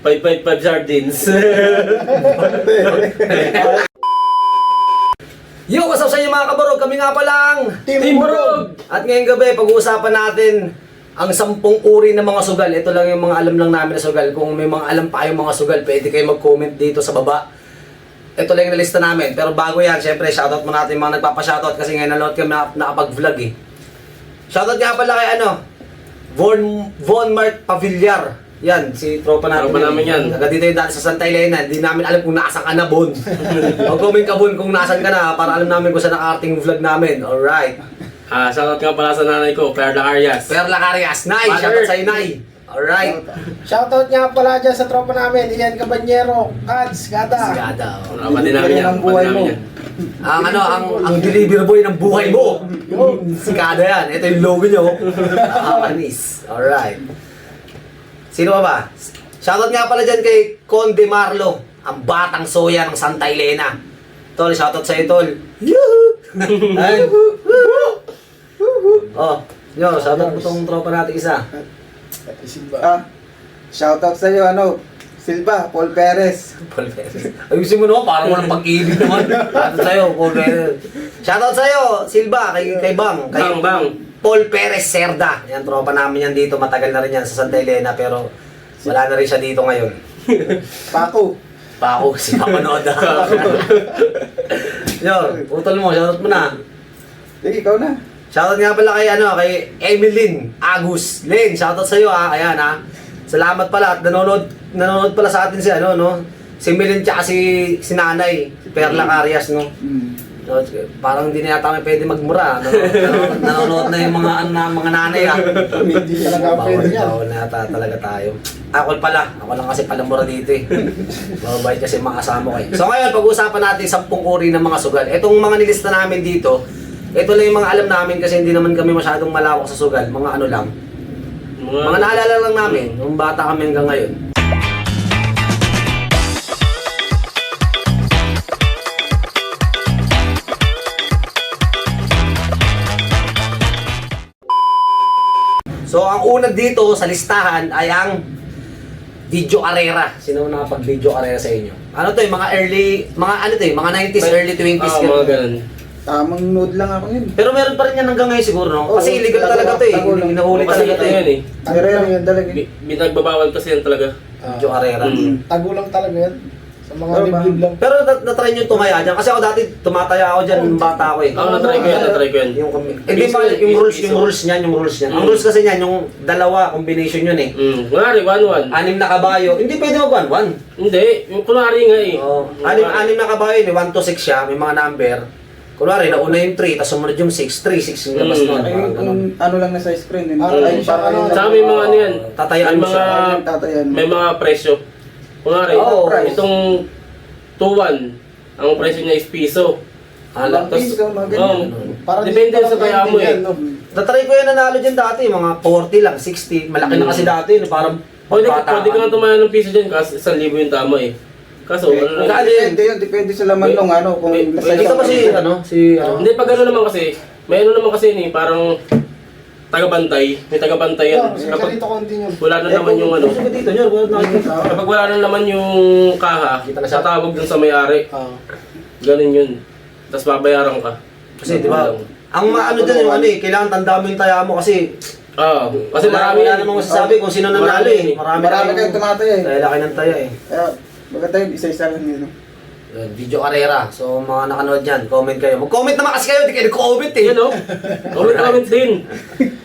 555 sardines. Yo, what's up sa inyo mga kabarog? Kami nga palang Team Barog! At ngayong gabi, pag-uusapan natin ang 10 uri ng mga sugal. Ito lang yung mga alam lang namin na sugal. Kung may mga alam pa kayong mga sugal, pwede kayo mag-comment dito sa baba. Ito lang yung nalista namin. Pero bago yan, syempre, shoutout mo natin yung mga nagpapa-shoutout kasi ngayon nanood kami nakapag-vlog eh. Shoutout nga pala kay Von Mark Pavillar. Yan, si tropa natin. Tropa namin yan. Taga dito yung dati sa Santa Elena. Hindi namin alam kung nasaan ka na, Bon. Mag-comment ka, Bon, kung nasaan ka na para alam namin kung saan nakarating yung vlog namin. Alright. Shoutout nga pala sa nanay ko, Perla Arias. Perla Carias. Nay, shoutout sa'yo, Nay. Alright. Shoutout nga pala dyan sa tropa namin, Ian Cabanyero, Kads, Gata. Sigada. Tropa din namin yan. Ang buhay mo. Ang delivery boy ng buhay mo. Sigada yan. Ito yung logo nyo. Anis. Alright. Sino ba? Shoutout nga pala dyan kay Conde Marlo, ang batang soya ng Santa Elena. Tol, shoutout sa'yo, Tol. Yuhu! Ay. Oh, yo, shoutout mo tong tropa natin isa. Shoutout sa iyo, Silva, Paul Perez. Paul Perez. Ayusin mo naman, parang walang pag-ibig naman. Shoutout sa'yo, Paul Perez. Shoutout sa'yo, Silva, kay Bang. Kay Bang. Paul Perez Cerda. Yan, tropa namin yan dito. Matagal na rin yan sa Santa Elena, pero wala na rin siya dito ngayon. Paco. Pa ako, si Papa Noda. Yo, putol mo, shoutout mo na. Sige, ikaw na. Shoutout nga pala kay Emeline Agus. Len, shoutout sa iyo Ayan Salamat pala at nanonood pala sa atin si si Emeline tsaka si Nanay, si Perla Carias, no. No, parang hindi na yata kami pwede magmura. Nanonood na yung mga nanay Hindi talaga pwede yan. Bawal na yata talaga tayo. Ako lang kasi palamura dito eh. Mabait kasi mga kasama ko eh. So ngayon, pag-uusapan natin 10 uri ng mga sugal. Itong mga nilista namin dito, ito lang yung mga alam namin kasi hindi naman kami masyadong malawak sa sugal. Mga ano lang. Mga naalala lang namin, nung bata kami hanggang ngayon. So, ang una dito sa listahan ay ang video arera. Sino na nakapag-video arera sa inyo? Ano to yung mga 90s, early 20s. Mga ganun. Tamang nude lang ako yun. Pero meron pa rin yan hanggang ngayon siguro, no? Kasi illegal talaga to eh. Hinahuli Kasi talaga to ito eh. yan eh. Meron yan talaga. Binagbabawal kasi yan talaga. Video arera. Tagulang talaga yan. Sa mga Pero liblib lang. Pero na-try nyo tumaya dyan. Kasi ako dati tumataya ako dyan nung bata ako eh. Na-try ko yan. Yung rules niyan. Ang rules kasi niyan, yung dalawa, combination yun eh. Kunwari, 1-1. 6 na kabayo. Hindi pwede mag 1-1. Hindi, yung kunwari nga eh. Oh, 6 na kabayo, may 1 to 6 siya, may mga number. Kunwari, nauna yung 3, tapos sumunod yung 6, 3, 6 yung labas nun. Ay, kung ano lang na sa screen. Ay, parang Sa may mga ano yan. Tatayaan mo siya. May mga presyo. Kunwari, Oo. itong 2-1, ang presyo niya is piso. Alam, Piso, mga ganyan. Parang Depende sa kaya mo eh. natry ko yan nanalo dyan dati, mga 40 lang, 60. Malaki na kasi dati, no, parang Pwede pagbataan. ka nga tumayo ng piso dyan kasi 1,000 yung tama eh. Kaso, ano lang. Depende yun, depende sa laman nung kung Ito ba si Hindi, pag ano naman kasi, may ano naman kasi ni parang tagabantay. May tagabantay yan. Kapag Kapag continue. wala na naman yung ano. Gusto ko dito, nyo, wala nakikita. Kapag wala na naman yung kaha, Kita na siya. tatawag dun sa may-ari. Ganun yun. Tapos babayaran ka. Kasi di ba, ang maano dyan yung ano eh, kailangan tanda mo yung taya mo kasi Kasi marami wala namang masasabi kung sino nanalo eh. Marami kayong tumataya eh. Kaya laki ng taya eh. Kaya, maganda yun, isa-isa lang yun. Video Carrera. So mga nakanood dyan, comment kayo. Mag-comment naman kasi kayo, hindi kayo nag-comment eh. Yun o. Comment din.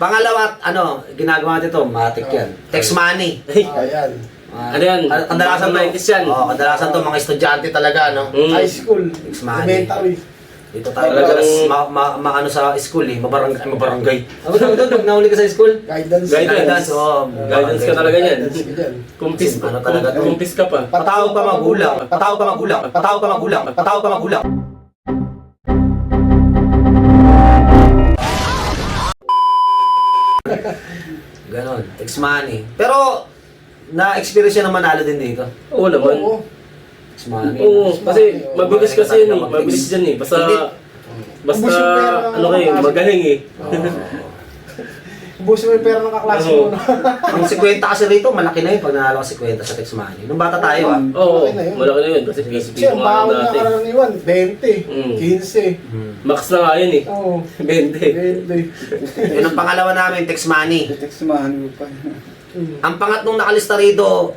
Pangalawa, ginagawa natin ito, matik yan. Text money. Ayan. Ano yan? Kadalasan to, 90s yan. kadalasan to mga estudyante talaga, no? High school. Text money. Elementary. Dito tayo Talagang- maano sa school eh, mabarangay. Ako tawag doon, pag nahuli ka sa school? Guidance. Guidance. Guidance ka talaga yan. Guidance ka dyan. Kumpis Ano talaga to? Kumpis ka pa. Patawag pa magulang. Patawag pa magulang. Patawag pa magulang. Patawag pa magulang. Ganon, text money. Pero, na-experience siya na manalo din dito. Oo naman. Oo. Text money. Oo, kasi mabilis kasi yun eh. Mabilis dyan eh. Basta Ubus yung pera. ano kayo, magaling eh. Ubusin mo yung pera ng kaklase mo. Oo. no? Ang 50 kasi rito, malaki na yun pag nanalo ka 50 sa text money. Nung bata tayo Oo, Malaki na yun. malaki na yun. Kasi Kasi piso ang nga bawal lang niya dati. karaniwan, 20, Mm. 15. Max na nga yun eh. Oo, 20. 20. Yun ang pangalawa namin, text money. Text man pa. Ang pangatlong nakalista rito,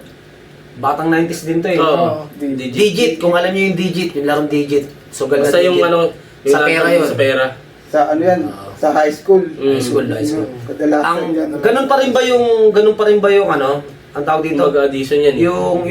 batang 90s din to eh. Oo. Digit, kung alam niyo yung digit, yung larong digit. Sugal na Basta yung digit. ano, Sa pera yun. Sa pera. Sa ano yan? Sa high school. Mm. High school. Kadalasan Ang yan. ganun pa rin ba yung ano? Ang tawag dito? Mag-addition yan eh. Yung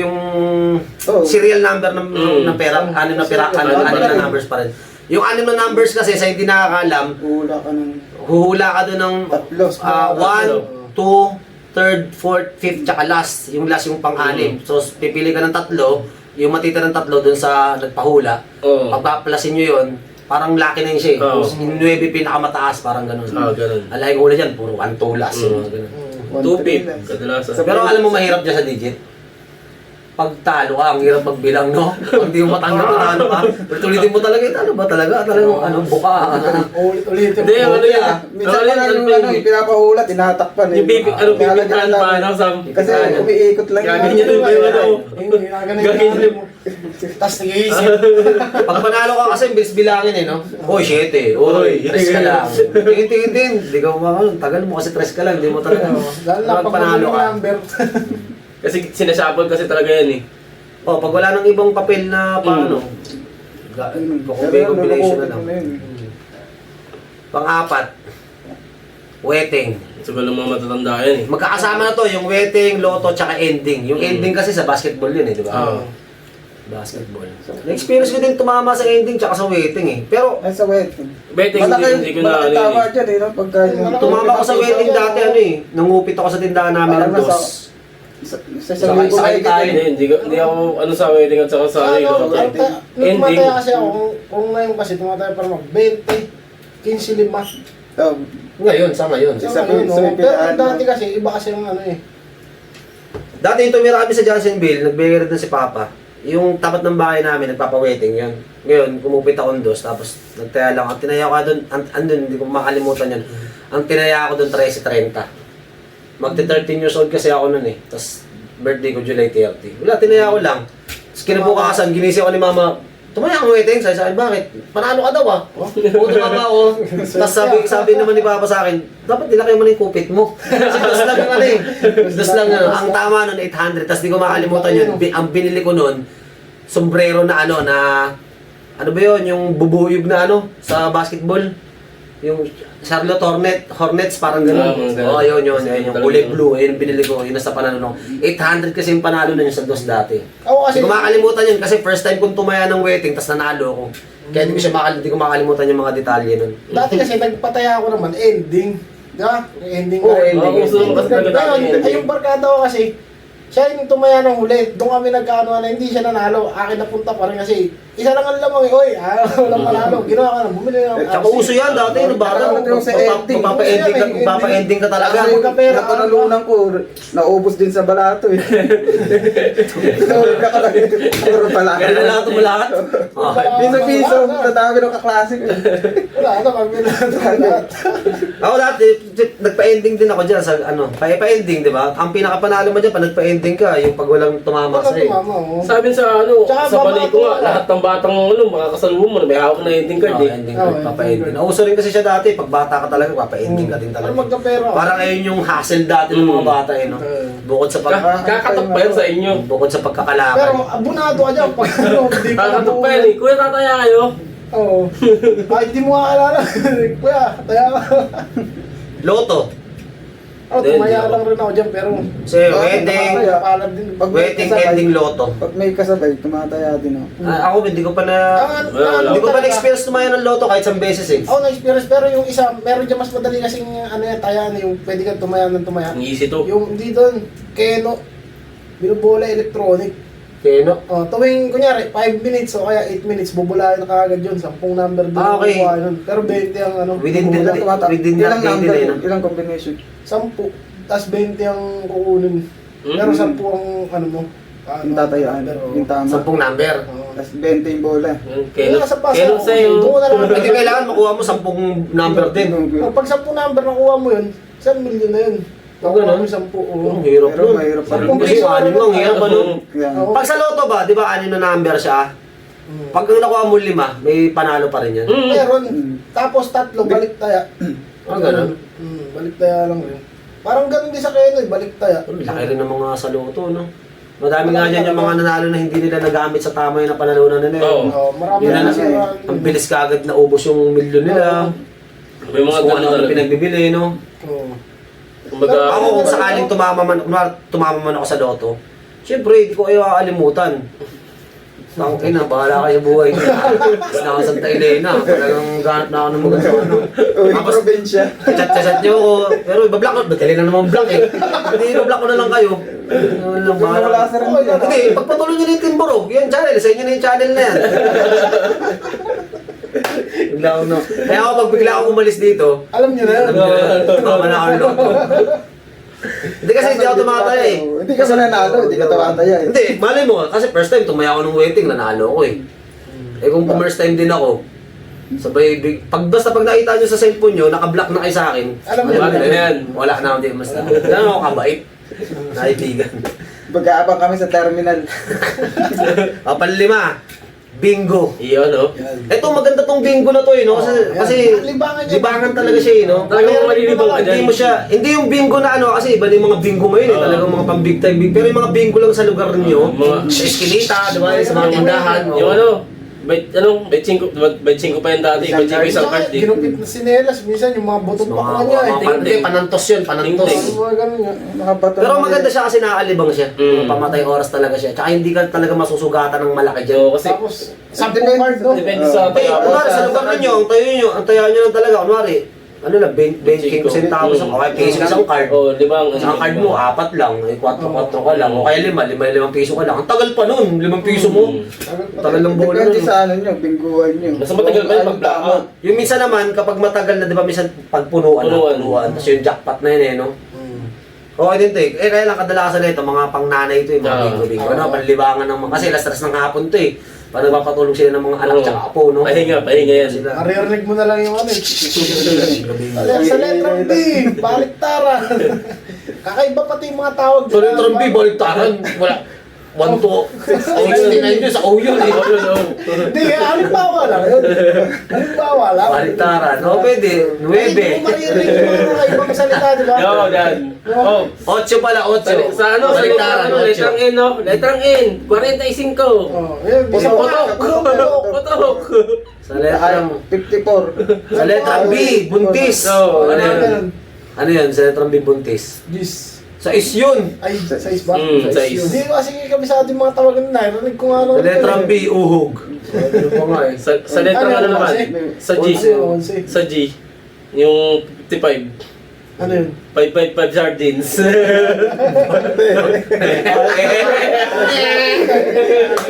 Oo. serial number Mm. ng pera, anim na pera, Serial anim number. na numbers pa rin. Yung anim na numbers kasi sa hindi nakakaalam, Hula ka ng huhula ka doon ng tatlo. 1, 2, 3rd, 4th, 5th, tsaka last. Yung last yung pang-anim. So, pipili ka ng tatlo, yung matitira ng tatlo doon sa nagpahula. Oo. Pagpaplasin nyo yun, parang laki na yun siya eh. Oo. Yung 9 pinakamataas, parang ganun. Ganun. Alay ko ulit dyan, puro 1, 2 last. Yung mga ganun. 2-pip. Kadalasan. Pero alam mo mahirap dyan sa digit? Pag talo ka, ang hirap magbilang, no? Pag di mo matanggap na talo ka, ulitin mo talaga, talo ba talaga? Talagang ano, buka. Ulit-ulit. Hindi, ano yan? Minsan pa lang yung ano, pinapahula, tinatakpan. Yung bibig, ano, bibigyan pa, ano, sa... Kasi umiikot lang Gaganyan yung yung ano. Gaganyan. Tapos nag-iisip. Pag panalo ka kasi, bilis bilangin eh, no? Hoy, 7. Hoy, 3 ka lang. Tingin-tingin din. Hindi ka umakal. Tagal mo kasi 3 ka lang. Hindi mo talaga. Dahil na Pag pag panalo ka. number. Kasi sinashuffle kasi talaga yan eh. Oh, pag wala nang ibang papel na paano, combination na lang. Pang-apat, wedding. Siguro ng mga matatanda yan eh. Magkakasama na to, yung wedding, loto, tsaka ending. Yung ending kasi sa basketball yun eh, di ba? Oo. Basketball. Na-experience ko din tumama sa ending tsaka sa wedding eh. Pero, Ay, sa wedding. Betting, hindi ko na malaki ano tawa yun eh. dyan eh, no? Pagka yung... tumama ko sa wedding dati ano eh. Nangupit ako sa tindahan namin ng Parang dos. Sa Sakay- sakay tayo. Hindi ako ano sa wedding at saka sa Ano, ending. nung tumataya kasi ako, kung ngayon kasi tumataya pa naman, 20, 15, 5. Oh, Ngayon, sa ngayon. Sa- Ngayon, sa no? Pero pilaan, dati no? kasi, iba kasi yung ano eh. Dati yung tumira kami sa Johnsonville, nagbigay rin si Papa. Yung tapat ng bahay namin, nagpapa-wedding yun. Ngayon, kumupit ako ng dos, tapos nagtaya lang. Ang tinaya ko doon, andun, hindi ko makalimutan yun. Ang tinaya ko doon, 13:30. Magti-13 years old kasi ako noon eh. Tapos, birthday ko July 30. Wala, tinaya ko lang. Tapos kinabukasan, ginising ako ni Mama, tumaya kang wedding. Sabi sa akin, bakit? Panalo ka daw ah. Oo, tumama ako. Tapos sabi naman ni Papa sa akin, dapat nilaki mo na yung kupit mo. Kasi dos lang yung ano eh. Dos lang ano. Ang tama nun, 800. Tapos di ko makalimutan yun. Ang binili ko nun, sombrero na ano, ano ba yun? Yung bubuyog na ano, sa basketball. Yung Charlotte Hornets, parang gano'n. mga ganun. Oo, yun. Yung kulay blue, ayun yung binili ko. Yun nasa panalo. 800 kasi yung panalo na yun sa dos dati. Ako kasi, Hindi ko makakalimutan yun kasi first time kong tumaya ng wedding, tapos nanalo ako. Kaya hindi ko makakalimutan yung mga detalye nun. dati kasi nagpataya ako naman, ending. Di ba? Yung ending Oo, na. ending. Gusto mo kasi talaga dati Ngayon, yung ay yung barkada ko kasi, siya yung tumaya ng huli. Doon kami nagkaano na hindi siya nanalo. Akin napunta pa rin kasi isa lang ang lamang eh. Oy, walang manalo. Ginawa ka na, bumili na ng Tsaka uso yan dati, nung bata. Yung sa ending. Magpapa-ending ka talaga. Kasi magkapera. napanalunan ko, naubos din sa balato eh. Sorry ka talaga. Puro balato. Kaya na lahat lahat. Piso-piso, sa dami ng kaklase ko. Wala, ano, kami lahat. Ako dati, nagpa-ending din ako dyan sa ano, pa-ending, di ba? Ang pinakapanalo mo dyan, pag nagpa-ending ka, yung pag walang tumama Wala sa'yo. tumama, oh. Sabi sa ano, Tsaka sa balay ko nga, babato ka. lahat ng batang ano, makakasalubong mo na may hawak na ending card Oh, eh. ending Oo, card, papa-ending. Nauso rin kasi siya dati, pag bata ka talaga, papa-ending ka din Ano talaga. magkapera? Parang ayun yung hassle dati ng mga bata eh, no? Bukod sa Kakatok pa yan sa inyo. bukod sa Pero pagkakalakal. abunado ka dyan pag ano, hindi ka Kakatok pa yan eh. Kuya, tataya kayo. Oo. Ay, hindi mo akala. Kuya, taya ka. Loto. Oh, tumaya lang rin ako dyan, pero... So, wedding, Palad din. Pag wedding, ending, loto. Pag may kasabay, tumataya din ako. Ako, hindi ko pa na... Wala. Hindi ko pa na-experience tumaya ng loto kahit isang beses eh. Ako na-experience, pero yung isa, meron dyan mas madali kasing ano yan, tayaan, yung pwede kang tumaya ng tumaya. Ang easy to. Yung hindi doon, Keno, binubola electronic. Okay, no? Tuwing, kunyari, 5 minutes o kaya 8 minutes, bubulayan na kagad yun, 10 number din Ah, okay. kukuha nun. Pero 20 ang ano, Within bubula. Within Ilang that day number, din eh, no? ilang combination. 10, tas 20 ang kukunin. Pero 10 ang ano mo. Yung tatayaan, yung tama. 10 number. Tapos 20 yung bola. Kailan Nasa pasa, sa'yo? doon na lang. Hindi kailangan makuha mo 10 number din. Pag 10 number nakuha mo yun, 1 milyon na yun. Oh, ganun? Kung 10, oo. Ang hirap Pero nun. mahirap pa rin. Kasi anim lang, hirap pa nun. Yan. Oo. Pag sa loto ba, di ba anim na number siya? Pag nakuha mo 5, may panalo pa rin yan. Meron. Tapos 3, balik taya. Ah, ganun? Balik taya lang rin. Parang ganun din sa Kenoy, balik taya. Laki rin ng mga sa loto, no? Madami nga dyan yung mga nanalo na hindi nila nagamit sa tama yung napanalunan nila. Oo. Oh, marami Yun na na kasi. ang bilis kagad na ubos yung milyon nila. May mga Kung ganun ano talaga. pinagbibili, no? Oo. Kumbaga, Ako kung sakaling tumama man ako sa loto, siyempre, hindi ko kayo aalimutan. Tangin na, bahala kayo buhay. Tapos na ako sa Santa Elena, talagang ganap na ako ng mga ano. Uy, Tapos, probinsya. chat niyo ako. Pero ibablock ko, madali lang naman block eh. Hindi, ibablock ko na lang kayo. Ano lang, bahala. Wala sa rin Oo, yan. Hindi, pagpatuloy niyo na yung Timborog, yan channel, sa inyo na yung channel na yan. Bigla ako, no. Kaya ako, pag bigla ako umalis dito, Alam niyo na yun. tama na ako ng loto. Hindi kasi hindi ako tumataya eh. Hindi ka sa nanalo, hindi ka tumataya eh. Hindi, malay mo, kasi first time tumaya ako ng waiting, nanalo ako eh. Eh kung first time din ako, sabay, pag nakita nyo sa cellphone nyo, naka-block na kayo sa akin, Alam mo wala na yan. Wala na ako din, basta. Gano'n ako kabait. Naibigan. Pagkaabang kami sa terminal. O, panlima, bingo. iyon, no? Ito, maganda tong bingo na to eh, no? Kasi Libangan niya. libangan talaga siya eh, no? Talagang malilibang ka Hindi dyan. mo siya, hindi yung bingo na ano, kasi iba na yung mga bingo ngayon eh, Oo. talagang mga pang big time big. Pero yung mga bingo lang sa lugar ninyo, Mga- sa Eskinita, di ba, sa mga tindahan. Yung ano, bet 5 pa yan dati, bet 5 isang card eh. Ginupit na sinelas, minsan yung mga botong pakla niya eh. Hindi, panantos yun, panantos. Tingting. Mga ganun nga. Nakabato Pero na maganda yun. siya kasi nakaalibang siya. Pamatay oras talaga siya. Tsaka hindi ka talaga masusugatan ng malaki dyan. Oo, kasi Tapos, 10 Depende- card, no? depende sa Hindi, kunwari sa lugar ninyo, ang tayo nyo lang talaga, kunwari, ano lang, 25 centavos ang okay, piso isang card. Oo, libang. Ang card mo, 4 lang, ay 4 ka lang, o kaya 5 piso ka lang. Ang tagal pa nun, 5 piso mo. Tagal lang bola Depende nun. sa ano nyo, bingguan nyo. Mas matagal pa yun pag blackout. Yung minsan naman, kapag matagal na, di ba, minsan pagpunuan na, Punuan. punuan. Tapos yung jackpot na yun eh, no? Okay din to eh. Eh, kaya lang kadalasan na ito, mga pangnanay ito eh, mga bingo-bingo. Ano, panlibangan ng mga, kasi alas-tres ng hapon to eh. Para nagpapatulog sila ng mga anak Oo. tsaka apo, no? Pahinga yan. Sila. Maririnig mo na lang yung ano eh. Sa letrang B, baliktaran. Kakaiba pati yung mga tawag. So, yung Trump, baliktaran, wala. 1 to 69 yun sa Oyo eh. Hindi, halimbawa lang yun. Halimbawa lang. Baliktaran, o pwede, 9. Hindi mo maririnig yung mga kakaibang salita, di ba? Yo, Dan. Oh, 8 pala, 8. sa ano, sa Baliktaran, letrang N, no? Letrang N, 45. Oh, yun. Bisa pa nga. Potok. Sa letrang, 54. sa letrang B, buntis. Oo, Ano yun? Ano yun, sa letrang B, buntis? Gis. Sa is yun. Ay, size ba? Size. Hindi ko kasi kami sa ating mga tawagan na. Narinig ko nga Sa letrang B, uhog. Ano pa nga eh. Sa letrang ano naman? Sa G. Onse. Sa G. Yung 55. Ano yun? 555 sardines.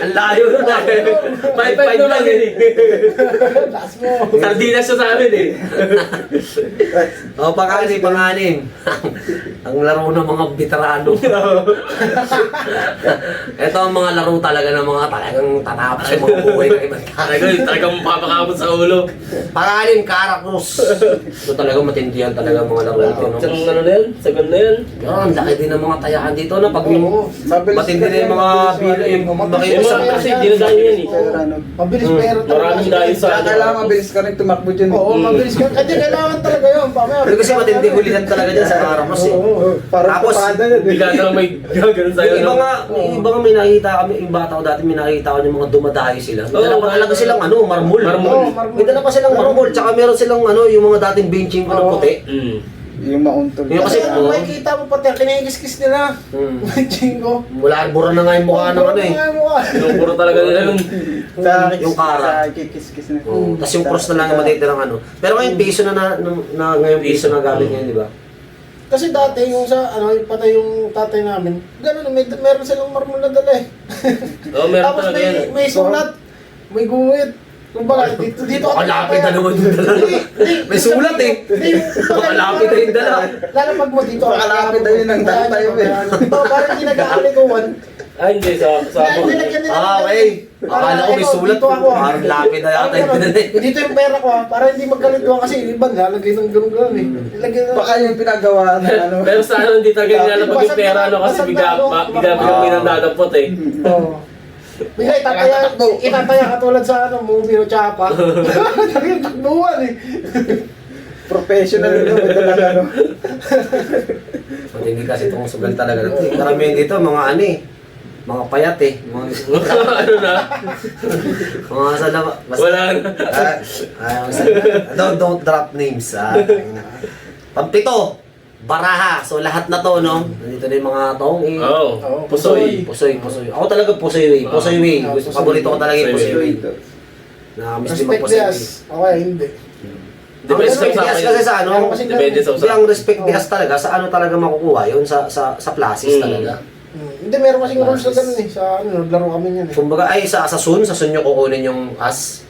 Ang layo nun ah. 55 lang yun eh. Last mo. Sardinas siya sa amin eh. O, panganim. Ang laro ng mga veterano. Ito ang mga laro talaga ng mga talagang tatapos yung mga buhay ng ibang tao. Talagang mapapakabot sa ulo. Pangalim, Karakrus. Ito talaga matindihan talaga ang mga laro ito. No? Isang ano na yan? Sagon na yan. Pero ang laki din ng mga tayaan dito. No? Pag Oo. matindi na yung mga bilo, yung Eh, makikita marami kasi dinadayo yan eh. Pero ano, Mabilis pero Maraming dayo sa ano. kailangan mabilis ka rin tumakbo dyan. Oo, mabilis ka. Kasi kailangan talaga yun. Pamaya. Pero kasi matindi hulihan talaga dyan sa Karakrus eh. Oo. Parang Tapos, papada yan. Bigla na lang may gaganon sa'yo. Yung iba nga, yung iba nga may nakita kami, yung bata ko dati may nakita ko yung mga dumadayo sila. May dala pa talaga silang ano, marmol. Oo, marmol. May dala pa silang marmol, tsaka meron silang ano, yung mga dating benching ko na Oo. puti. Yung mauntol. Yung Kasi kasi, ano, makikita mo pati, kinikiskis nila. Chingo. Wala, bura na nga yung mukha ng ano eh. Yung puro talaga nila yun. Sa, Yung kara. Sa kikis-kis na. Tapos yung cross na lang yung matitirang ano. Pero ngayon piso na ngayon piso na gamit ngayon, di ba? Kasi dati yung sa ano, yung patay yung tatay namin, gano'n, meron silang marmol na dala eh. Oo, meron Tapos talaga yan. may sulat, may guhit. Kumbaga, dito Baka lapit na naman yung dala. May sulat eh. Baka lapit na yung dala. Lalo pag mo dito. Baka lapit na yun ang tatay mo eh. Parang ginagaali ko one. Ay, hindi. Sa Nilagyan nila. Okay. Akala ko may sulat. Dito ako. Parang lapid na yata yung pinanay. Dito yung pera ko para hindi magkalintuan kasi iba lalagay ng gano'n eh. Ilagay na. Baka yung pinagawa na ano. Pero sa ano, hindi talaga nilalabag yung pera, no? Kasi bigla may nandadampot eh. Oo. Bigla itataya katulad sa ano, movie o tsapa. Talagang takbuhan eh. Professional no, may dalang ano. Hindi kasi itong sugal talaga natin. Karamihan dito, mga ano eh. Mga payat eh. Mga, Ano na? mga sa laba. Wala na. Don't drop names. Pampito. Baraha. So lahat na to, no? Nandito na yung mga tong eh. Oo. Pusoy. Pusoy. Ako talaga pusoy. Pusoy. Paborito ko talaga yung pusoy. Na-miss din Respect mag-pusoy. yes. Okay, hindi. Depende sa Respect usapan. kasi sa ano, Depende sa hindi usapan. ang respect bias talaga sa ano talaga makukuha yun sa plasis talaga. Hindi, meron kasing rules na ganun eh. Sa ano, naglaro kami niyan eh. Kumbaga ay sa Sun nyo kukunin yung as.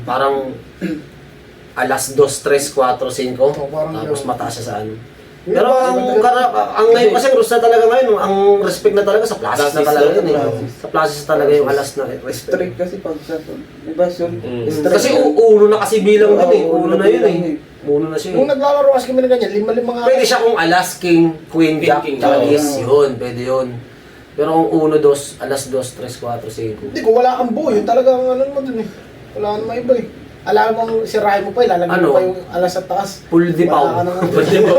Parang alas 2, 3, 4, 5. parang Tapos yun. mataas siya sa ano. Pero ang ngayon kasi rules na talaga ngayon, ang respect na talaga sa plasis na Plasis talaga na, yun eh. plasis. Sa plasis talaga yung alas na respect. Strict kasi pag sa iba sun. Kasi uno na kasi bilang dun eh. Uno na yun eh. Uno na siya Nung eh. naglalaro kasi kami na ganyan, lima nga. Pwede siya kung alas, king, queen, jack, King, tsaka oo. is, yun, pwede yun. Pero kung 1, 2, alas 2, 3, 4, 5. Hindi, kung wala kang buo, yun talagang ano mo dun eh. Wala naman iba eh. Alam mong sirahin mo pa, ilalagay Ano? mo pa yung alas sa taas. Full di Wala ka pau. naman. Pwede mo.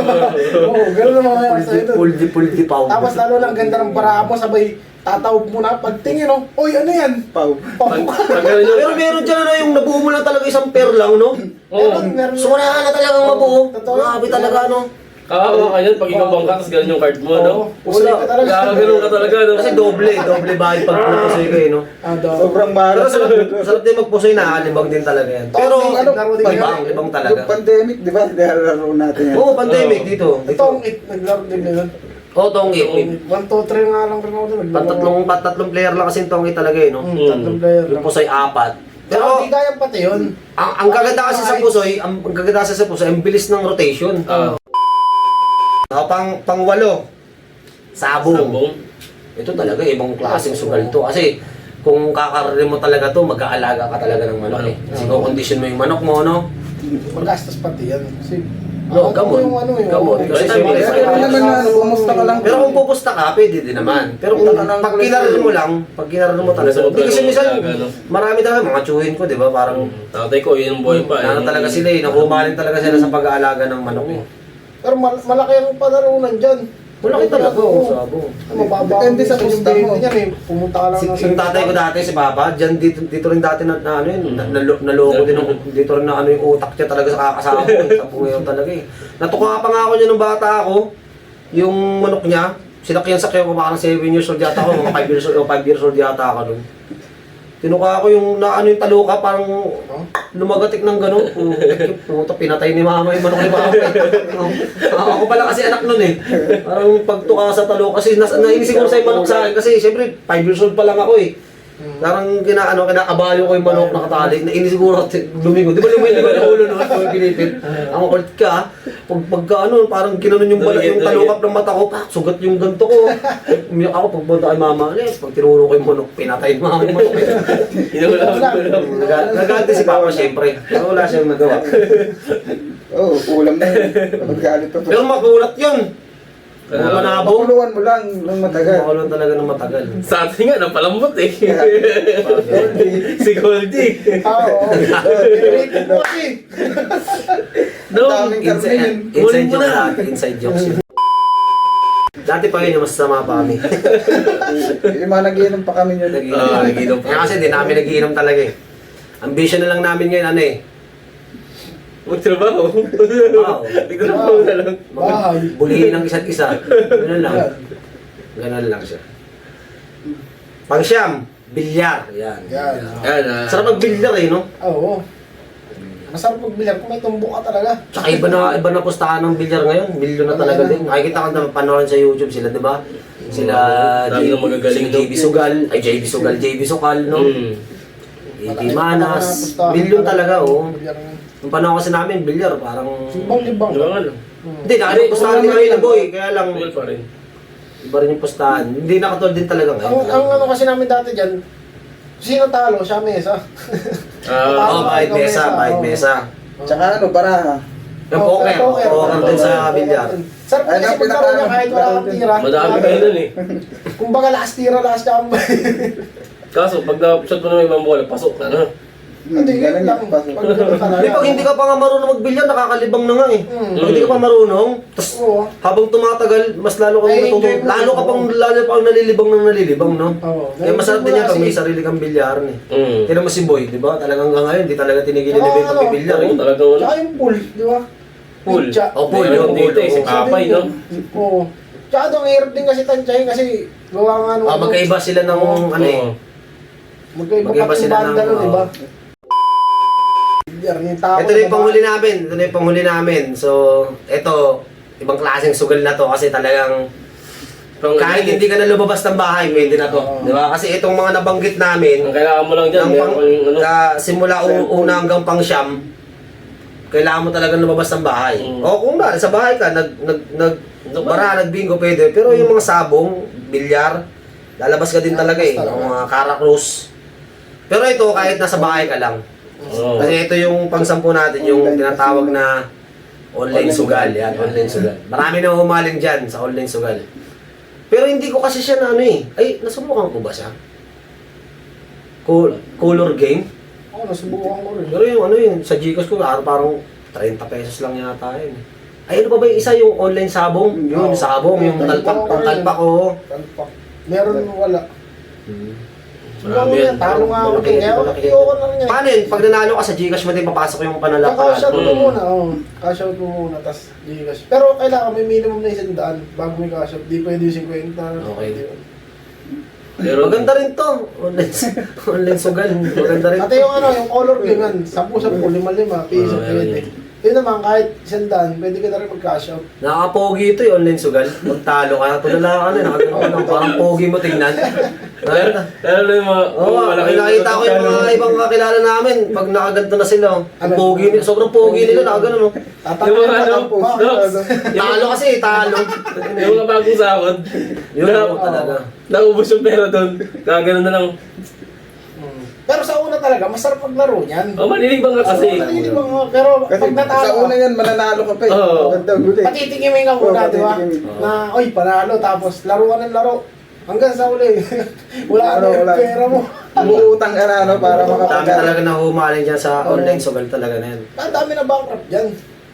Oo, gano'n naman kaya sa'yo dun. Full di pau. Tapos lalo lang ganda ng baraha mo, sabay tatawag mo na, pagtingin oh, oy ano yan? Pau. Pag ganun yun. Pero meron dyan na yung nabuo mo lang talaga isang pair lang, no? Oo. Meron So wala ka na talagang mabuo. Totoo. Grabe talaga, no? Kawawa ka yan pag ikaw bangka, tapos ganun yung card mo, no? Pusoy ka talaga. Gagano'n ka talaga, no? Kasi doble bahay pag pupusoy kayo, no? Sobrang Pero mahal. sarap din magpusoy na, libang din talaga yan. Pero, Ano, laro din libang talaga. Yung pandemic, di ba? Nilalaro natin yan. Oo, pandemic dito. Ito ang naglaro din nila. Oo, tongit. 1, 2, 3 nga lang rin ako dun. Tatlong player lang kasi yung tongit talaga, eh, no? Tatlong player Yung lang. pusoy 4. Pero Pero, hindi kaya pati yun. ang kaganda kasi sa pusoy, ang kaganda kasi sa pusoy, ang bilis ng rotation. Pang 8. Sabong. Sabong. Ito talaga ibang klaseng sugal to. Kasi kung kakaroon mo talaga to, mag-aalaga ka talaga ng manok eh. Kasi kung condition mo yung manok mo, no? Magastos pati yan. Kasi, No, gamot. yung ano yung Gamot. Kasi Vitamin. siyempre, Pero naman na, kumusta ka lang. pero kung pupusta ka, pwede din naman. Pero kung pag kinaroon mo lang, hindi kasi minsan, marami talaga, mga tsuhin ko, di ba? Parang, Tatay ko, yun ang buhay pa. ano talaga sila eh, nakumaling talaga sila sa pag-aalaga ng manok eh. Pero malaki ang panarunan dyan. Malaki talaga, oh, sabong. Mababa. Depende sa pusta mo. Yan eh. Pumunta ka lang Yung tatay ko dati, si Papa, dito rin dati na ano yun, naloko din dito rin na ano yung utak niya talaga sa kakasama ko. Sa ngayon talaga eh. Natuka pa nga ako niya nung bata ako, yung manok niya, sinakyan-sakyan ko parang 7 years old yata ako, mga 5 years old o 5 years old yata ako nun. Tinuka ko yung na ano yung taluka, parang lumagatik ng gano'n. Puto, pinatay ni mama yung manok ni Papa. Ako pala kasi anak nun eh. Parang pagtuka sa taluka, kasi nainis siguro sa yung manok sa akin. Kasi siyempre, 5 years old pa lang ako eh. Parang kinakabayo ko yung manok nakatali. Nainis siguro lumingo. Di ba lumingo yung ulo nun? Kung pinipit. Ang kulit ka, pagka ano, parang kinanon yung talukap ng mata ko, sugat yung ganto ko. Umiyak ako pagpunta kay mama. Pag tinuro ko yung manok, pinatay yung mama yung manok. Nagalit si Papa siyempre. Pero wala siyang nagawa. Oo, ulam na yun. Magalit pa. Pero makulat yun. Manabong. Pakuluan mo lang ng matagal. Makulat talaga ng matagal. Sa atin nga, napalambot eh. Si Goldie. Oo. Rated mo kasi. No, Daming karne yun. Inside joke natin. Inside jokes yun. Dati pa yun yung masasama pa kami. Yung mga nagiinom pa kami yun. Nagiinom pa. Kaya kasi di namin nagiinom talaga eh. Ambition na lang namin ngayon ano eh. magtrabaho. Wow. Nagtrabaho na lang. Bahay. Bulihin ng isa't isa. Ganun lang. Ganun lang siya. Pangsyam, bilyar. Yan. Yan. Yan, Sarap mag-bilyar eh, no? Oo. Masarap magbilyar kung may tumbo ka talaga. Tsaka iba na pustahan ng bilyar ngayon. Milyon na talaga din. Nakikita ko na panoorin sa YouTube sila, di ba? Sila Dami ng magagaling JB Sugal, ay JB Sugal, JB Sukal, no? E.T. Manas. Milyon talaga, oh. Nung panahon kasi namin, bilyar, parang... Libang-libang. Di ba nga lang? Hindi, nakalimustahan din kami na boy, kaya lang... Real pa rin. Iba rin yung pustahan. Hindi nakatulad din talaga ngayon. Ang ano kasi namin dati dyan, sino talo, siya mesa. Oo, kahit mesa, kahit mesa. Tsaka ano, para Yung poker, poker din sa bilyar. Sarap Ay, kasi maglaro niya kahit wala kang tira. Madami kayo nun eh. Kumbaga last tira, last chambay. Kaso, pag na-shot mo ng ibang bola, pasok ka na. Hindi, ganun lang. Hindi, pag hindi ka pa nga marunong magbilyar, nakakalibang na nga eh. Mm. Pag hindi ka pa marunong, tapos Oo. habang tumatagal, mas lalo kang Ay, natututo. enjoy mo. Lalo pang nalilibang ng nalilibang, no? Oo. Kaya masarap din yan pag may sarili kang bilyaran eh. Mm. Tignan mo si Boy, di ba? Talagang hanggang ngayon, di talaga tinigil ni Oo, Boy ano? pagbibilyar eh. Oo, talagang wala. Tsaka yung pool, di ba? Pool. Pitcha. Oh, pool, Meron yung dito pool, eh, si oo. Papay, no? Oo. Tsaka doon, hirap din kasi tansyahin kasi gawa nga nung... Magkaiba sila ng ano eh. Magkaiba Magkaiba pa yung sila banda ng, nun, di ba? oo. Yung tao, Ito na yung panghuli namin. Ito na yung panghuli namin. So, ito, ibang klaseng sugal na to kasi talagang kahit hindi ka na lumabas ng bahay, pwede na to. Oo. Di ba? Kasi itong mga nabanggit namin, Ang kailangan mo lang dyan, ng meron kang ano. simula una hanggang pang siyam, kailangan mo talagang lumabas ng bahay. Mm. O kung na, sa bahay ka, nagbingo pwede. Pero yung mga sabong, bilyar, lalabas ka din talaga eh. Yung mga Caracruz. Pero ito, kahit nasa bahay ka lang. Oo. Kasi ito yung pangsampu natin, yung tinatawag na online sugal. Yan, online sugal. Marami na humaling dyan sa online sugal. Pero hindi ko kasi siya na ano eh. Ay, nasubukan ko ba siya? Color game? Oo, nasubukan ko rin. Pero yung ano yun, sa Gcash ko, parang 30 pesos lang yata yun. Ay, ano pa ba yung isa yung online sabong? Yun, Oo. sabong, yung talpak ko. Talpak. Meron wala. Marami Siguro yan. yan, talo nga ako Malaki, din. Kaya malaki. ayoko na rin yan. Paano yun? Pag nanalo ka sa Gcash mo din, papasok yung panalak. Kaka-shout mo Mm. muna, oo. Cash-out mo muna, tas Gcash. Pero kailangan may minimum na 100 bago may cash-out. Di pwede yung 50. Okay. Pero Maganda rin to. Online sugal. Maganda rin. Ate yung ano, yung color game yan, 10-10, 5-5, piso Oo, pwede. yun. Yun naman, kahit 100, pwede ka na rin mag-cash out. Nakakapogi ito yung online sugal. Magtalo ka, tulala ka na. Nakagano ka na. Parang pogi mo tingnan. pero na yung mga Oo, nakita ko yung mga ibang kakilala namin. Pag nakaganto na sila. Ang pogi nila. Sobrang pogi nila. Nakagano no. Yung mga ano, Docs, Talo kasi, talo. yung mga bagong sahod, Yun ako talaga. naubos yung pera doon. Kagano na lang. Pero sa una talaga, masarap maglaro niyan. Oh, manilibang ka kasi. Malilibang nga, pero Kasi pag natalo sa una ka, yan, mananalo ka pa eh. Oo. Ganda huli. patitingimin ka muna, Oo, di ba? patitingimin. Na, oy, panalo, tapos laro ka ng laro. Hanggang sa uli, wala na yung Wala. pera mo. Umuutang ka na, no, para Dami makapagana. talaga na humaling dyan sa online sugal talaga na yan. Ang dami na bankrupt dyan.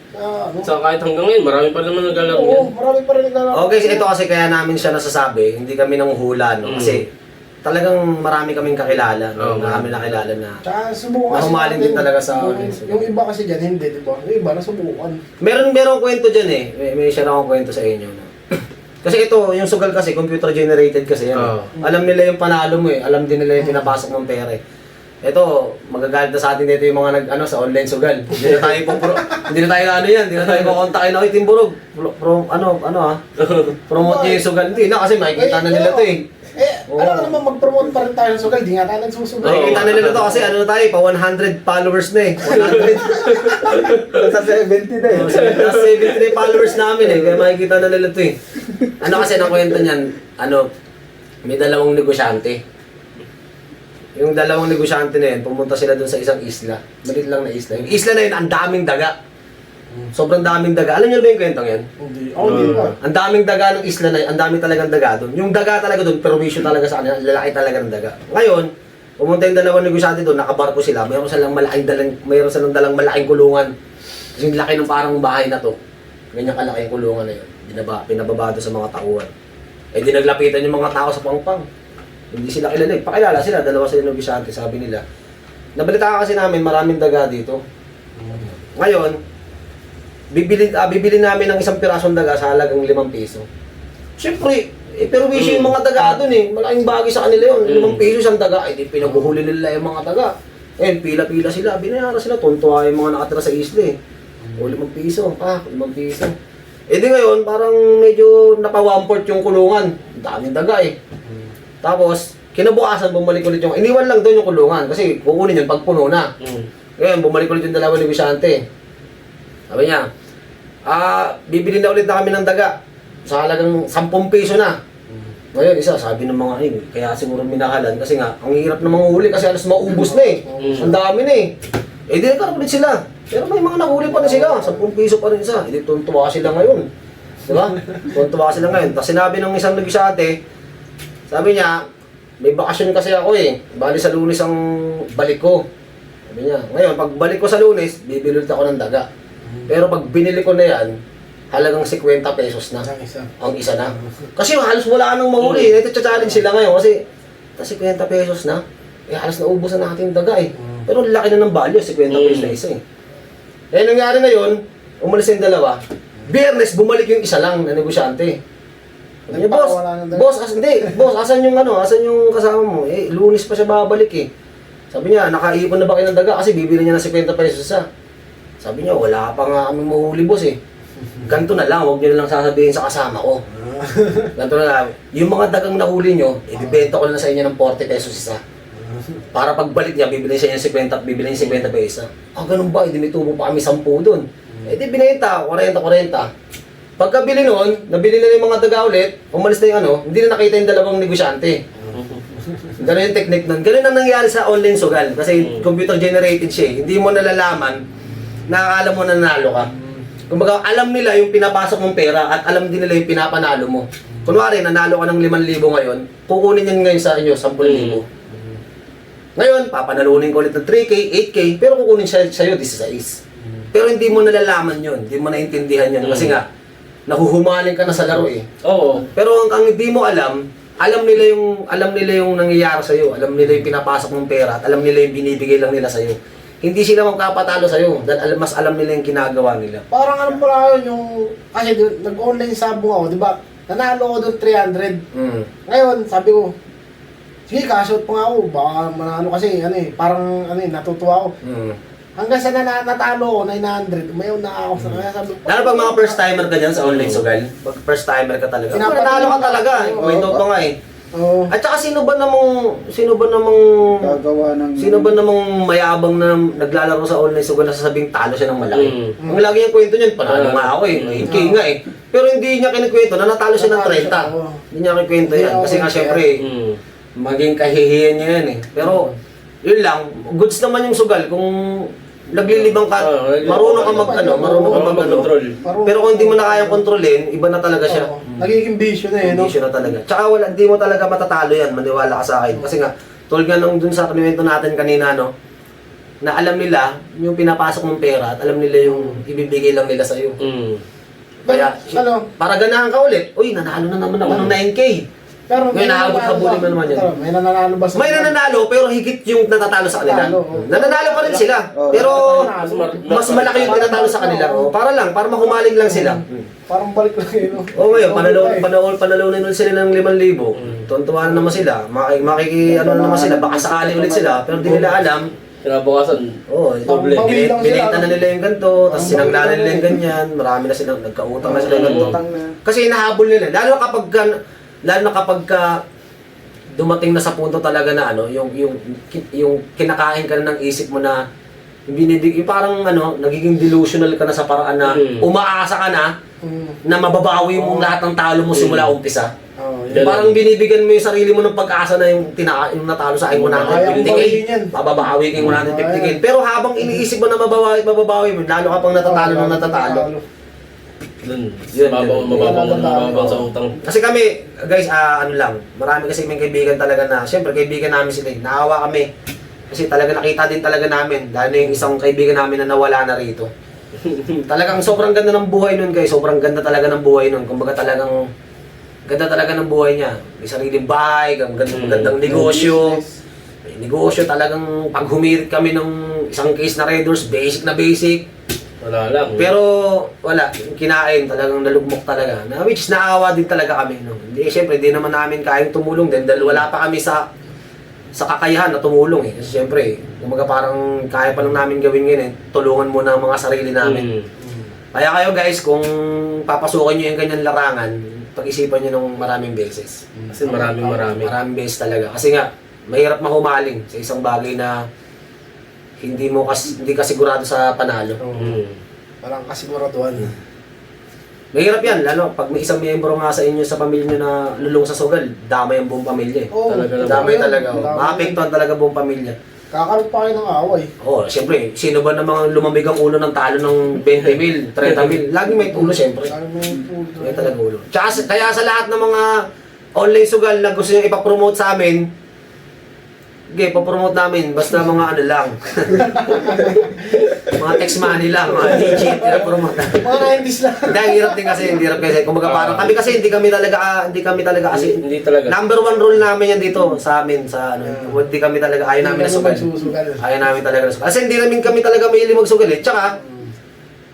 Ano? So kahit hanggang ngayon, marami pa naman naglalaro Oo, yan. marami pa rin naglalaro. Okay, ito kasi kaya namin siya nasasabi, hindi kami nanghuhula, no? Kasi talagang marami kaming kakilala, no? Oo. Marami nakilala na. Tsaka subukan kasi Mahumaling din talaga sa online sugal. Yung iba kasi dyan, hindi, di ba? Yung iba, nasubukan. Meron kwento dyan eh. May share akong kwento sa inyo. No? Kasi ito, yung sugal kasi, computer generated kasi yan. Oo. Alam nila yung panalo mo eh. Alam din nila yung pinapasok mong pera eh. Ito, magagalit na sa atin dito yung mga sa online sugal. Hindi na tayo hindi na tayo ano yan, hindi na tayo kukontakin. Oy, Timburog, promote niyo yung sugal. Hindi na kasi makikita na nila to eh. Oo. Alam ka naman, mag-promote pa rin tayo ng sugal. Di nga tayo nagsusugal. Makikita na nila to kasi ano na tayo, pa 100 followers na eh. 100. Sa 70 na eh. Nasa 70 na yung followers namin eh, kaya makikita na nila to eh. Ano kasi ang kwento niyan, may dalawang negosyante. Yung dalawang negosyante na yun, pumunta sila doon sa isang isla. Maliit lang na isla. Yung isla na yun, ang daming daga. Sobrang daming daga. Alam niyo ba yung kwentong yan? Hindi. Ako hindi pa. Ang daming daga ng isla na yun, ang daming talagang daga doon. Yung daga talaga doon, perwisyo talaga sa kanila, lalaki talaga ng daga. Ngayon, pumunta yung dalawang negosyante doon, nakabarko sila, mayroon silang dalang malaking kulungan. Kasi yung laki ng parang bahay na to. Ganyan kalaki yung kulungan na yun. Pinababa doon sa mga tauhan. Eh di naglapitan yung mga tao sa pangpang. Hindi sila kilala eh. Pakilala sila, dalawa sila negosyante, sabi nila. Nabalita kasi namin, maraming daga dito. Ngayon, bibili namin ng isang pirasong daga sa halagang 5 piso. Siyempre, pero wisyo yung mga daga doon eh. Malaking bagay sa kanila yun. 5 piso isang daga. Eh, di pinaguhuli nila yung mga daga. Eh, pila-pila sila. Binayaran sila. Tuntua yung mga nakatira sa isla eh. O, 5 piso. 5 piso. Eh, di ngayon, parang medyo napa-1/4 yung kulungan. Daming daga eh. Tapos, kinabukasan, bumalik ulit yung... Iniwan lang doon yung kulungan. Kasi kukunin yun pag puno na. Ngayon, bumalik ulit yung dalawang negosyante. Sabi niya, bibili na ulit na kami ng daga. Sa halagang 10 piso na. Ngayon, isa, sabi ng mga kaya siguro minahalan kasi nga, ang hirap na manghuli kasi alas maubos na eh. Ang dami na eh. Eh di nagkaroon ulit sila. Pero may mga nahuli pa rin sila, 10 piso pa rin isa. Eh di tuntua sila ngayon. Diba? Tuntua sila ngayon. Tapos sinabi ng isang negosyante, sabi niya, may bakasyon kasi ako eh. Bali sa Lunes ang balik ko. Sabi niya, ngayon pag balik ko sa Lunes, bibili ulit ako ng daga. Pero pag binili ko na yan, halagang 50 pesos na. Ang isa na. Kasi halos wala nang mahuli. Ito challenge sila ngayon kasi 50 pesos na. Eh halos naubos na natin yung daga eh. Pero ang laki na ng value, 50 pesos na isa eh. Eh nangyari na yun, umalis yung dalawa. Biyernes, bumalik yung isa lang na negosyante. Sabi niya, boss, asan yung kasama mo? Eh, Lunes pa siya babalik eh. Sabi niya, nakaipon na ba kayo ng daga? Kasi bibili niya ng 50 pesos isa. Sabi niya, wala pa nga kami mahuli boss eh. Ganto na lang, huwag niyo na lang sasabihin sa kasama ko. Ganto na lang. Yung mga dagang nahuli niyo, ibibenta ko na sa inyo ng 40 pesos isa. Para pagbalik niya, bibili siya ng 50, bibili niya 50 pesos. Ah, ganun ba? Hindi may tubo pa kami 10 doon. Eh di binenta, 40. Pagkabili noon, nabili na yung mga daga ulit, umalis na yung hindi na nakita yung dalawang negosyante. Ganun yung technique nun. Ganun ang nangyari sa online sugal. Kasi computer generated siya eh. Hindi mo nalalaman na akala mo nanalo ka. Kumbaga, alam nila yung pinapasok mong pera at alam din nila yung pinapanalo mo. Kunwari, nanalo ka ng 5,000 ngayon, kukunin yan ngayon sa inyo, 10,000. Ngayon, papanalunin ko ulit ng 3K, 8K, pero kukunin siya sa'yo 16. Pero hindi mo nalalaman yun, hindi mo naintindihan yun. Kasi nga, nahuhumaling ka na sa laro eh. Oo. Pero ang hindi mo alam nila yung nangyayari sa iyo, alam nila yung pinapasok mong pera, at alam nila yung binibigay lang nila sa iyo. Hindi sila magpapatalo sa iyo dahil mas alam nila yung ginagawa nila. Parang alam mo lang yung, kasi nag-online sabong ako, di ba? Nanalo ako doon 300. Ngayon, sabi ko, sige, cash out pa nga ako, baka manalo kasi, parang, natutuwa ako. Hanggang sa natalo ko, 900, umayaw na ako sa kanya, sabi ko. Lalo pag mga first timer ka dyan sa online sugal, pag first timer ka talaga, nanalo ka talaga, may pa nga eh. Oo. At saka sino ba namang Gagawa ng... mayabang na naglalaro sa online sugal na sasabing talo siya ng malaki. Ang lagi yung kwento niyan, panalo nga ako eh, 8K nga eh. Pero hindi niya kinikwento na natalo siya ng 30. Hindi niya kinikwento yan, kasi nga syempre, maging kahihiyan niya yan eh. Pero, yun lang, goods naman yung sugal kung naglilibang ka, marunong ka mag-control. Pero kung hindi mo na kayang kontrolin, iba na talaga siya. Nagiging bisyo na eh, no? Bisyo na talaga. Tsaka hindi mo talaga matatalo yan, maniwala ka sa akin. Kasi nga, tulad nga nung dun sa kanimento natin kanina, na alam nila yung pinapasok mong pera at alam nila yung ibibigay lang nila sa'yo. Kaya, para ganahan ka ulit, uy, nanalo na naman ako ng 9K. Pero ngayon nakabot-habulin mo naman yan. May nananalo ba sa... May nananalo, pero higit yung natatalo sa kanila. Nananalo pa rin sila. Pero mas malaki yung tinatalo sa kanila. Para mahumaling lang sila. Parang balik lang yun. Oo ngayon, panalunin ulit sila ng 5,000. Tuntuan naman sila. Naman sila. Baka sakali ulit sila. Pero di nila alam. Kinabukasan. Oo, binita na nila yung ganito. Tapos sinangla nila yung ganyan. Marami na silang nagkautang na sila yung ganito. Kasi hinahabol nila. Lalo na kapag dumating na sa punto talaga na yung kinakain ka na ng isip mo na yung parang nagiging delusional ka na sa paraan na umaasa ka na mababawi mo lahat ng talo mo simula umpisa. Parang binibigyan mo yung sarili mo ng pag-asa na yung natalo sa akin 150K, mababawi ka yung 150K. Pero habang iniisip mo na mababawi mo, lalo ka pang natatalo. Mababang sa utang. Kasi kami, guys, marami kasi may kaibigan talaga na, syempre kaibigan namin sila, naawa kami. Kasi talaga nakita din talaga namin, dahil yung isang kaibigan namin na nawala na rito. Talagang sobrang ganda ng buhay nun, guys, sobrang ganda talaga ng buhay nun. Kumbaga talagang, ganda talaga ng buhay niya. May sariling bahay, gandang negosyo. May negosyo talagang, pag humirit kami ng isang case na Red Doors, basic na basic. Wala lang. Pero wala, kinain talagang nalugmok talaga. Which naawa din talaga kami. Siyempre, di naman namin kayang tumulong din dahil wala pa kami sa kakayahan na tumulong eh. Kasi siyempre, kumaga parang kaya pa lang namin gawin ngayon eh. Tulungan muna ang mga sarili namin. Kaya kayo guys, kung papasukan nyo yung ganyan larangan, pag-isipan nyo ng maraming beses. Kasi maraming. Maraming beses talaga. Kasi nga, mahirap mahumaling sa isang bagay na hindi ka sigurado sa panalo. Parang kasiguraduhan. Mahirap yan, lalo pag may isang miyembro nga sa inyo sa pamilya nyo na lulong sa sugal, damay ang buong pamilya. Oo, Talaga naman. Damay talaga. Oh. Damay. Maapektuhan talaga buong pamilya. Kakaroon pa kayo ng away. Oo, siyempre, sino ba namang lumamig ang ulo ng talo ng 20 mil, 30 mil? Laging may tulo, siyempre. Sabi mo yung puto. May talaga ulo. Tsaka, kaya sa lahat ng mga online sugal na gusto nyo ipapromote sa amin, okay, papromote namin, basta mga ano lang. Mga text money lang, mga legit, pinapromote namin. Mga 90s lang. Hindi, ang hirap din kasi, hindi hirap kasi. Kumbaga parang kami kasi hindi kami talaga kasi, Hindi talaga. number one rule namin yan dito sa amin, sa ano, hindi kami talaga, ayaw namin na sugal. Magsusugal. Ayaw namin talaga na sugal. Kasi hindi namin kami talaga mahilig magsugal eh. Tsaka,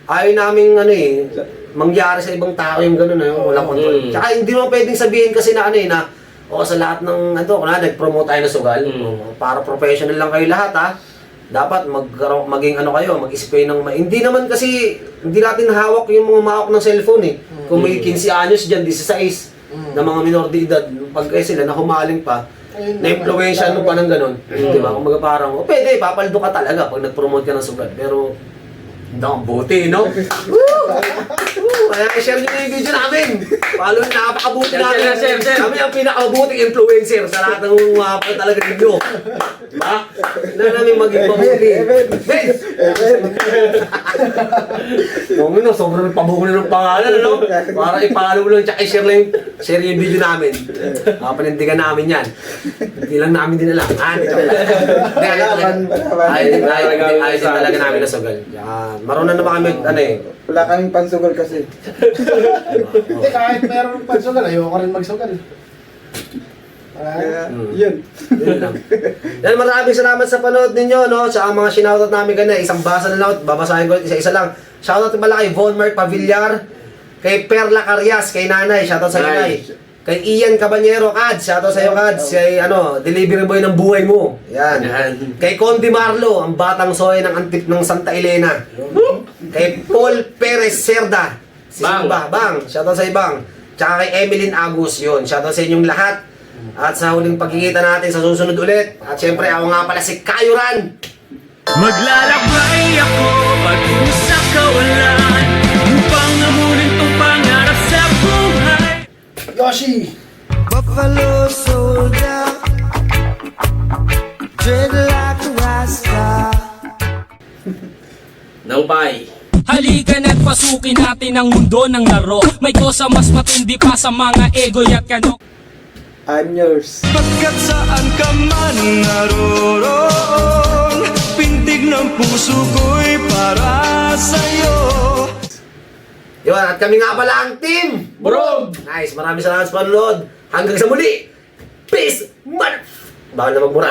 ayaw namin ano eh, mangyari sa ibang tao yung gano'n na yung walang control. Mm. Tsaka hindi mo pwedeng sabihin kasi na ano eh, na o sa lahat ng nag-promote tayo ng sugal, para professional lang kayo lahat ha. Dapat maging ano kayo, mag-isip kayo ng hindi naman kasi hindi natin hawak yung mga mahawak ng cellphone eh. Kung may 15 anyos diyan, 16 na mga minor de edad, pag sila na humaling pa, na-influensya mo pa ng ganun. Di ba? Kung parang, pwede, papaldo ka talaga pag nag-promote ka ng sugal. Pero, hindi akong buti, no? Kaya i-share nyo na yung video namin. Follow nyo, napakabuti namin. Share. Kami ang pinakabuting influencer sa lahat ng mga talaga ninyo. Diba? Na namin maging mabuti. Ben! No, sobrang pabuko na ng pangalan, no? Para i-follow lang, tsaka i-share lang share yung video namin. Panindigan namin yan. Hindi lang namin din alam. Hindi ayos din talaga namin na sugal. Marunong naman kami, ano eh. Wala kaming pansugal kasi. Hindi, kahit meron pagsugal, ayoko rin magsugal. Kaya, yun. Yun lang. Yan, maraming salamat sa panood ninyo, no? Sa mga sinoutout namin kanina, isang basa na lang, babasahin ko isa-isa lang. Shoutout pala kay Von Mark Pavillar, kay Perla Carias, kay Nanay, shoutout sa Nanay. Kay Ian Caballero, Kads, shoutout sa iyo, Kads. Kay, delivery boy ng buhay mo. Yan. Kay Condi Marlo, ang batang soy ng Antip ng Santa Elena. Kay Paul Perez Cerda, si Bang. Bang, shoutout sa ibang. Tsaka kay Emeline Agus, yun. Shoutout sa inyong lahat. At sa huling pagkikita natin sa susunod ulit. At syempre, ako nga pala si Kayuran. Maglalakbay ako patungo sa kawalan upang nahulin tong pangarap sa buhay. Yoshi! Buffalo soldier, dreadlock rasta. Nampay. Halika na't pasukin natin ang mundo ng laro. May kosa mas matindi pa sa mga egoy at kano. I'm yours. Pagkat saan ka man naroroon, pintig ng puso ko'y para sa'yo. Yun, at kami nga pala ang team! Bro! Nice, maraming salamat sa panonood. Hanggang sa muli! Peace! Bawal na magmura.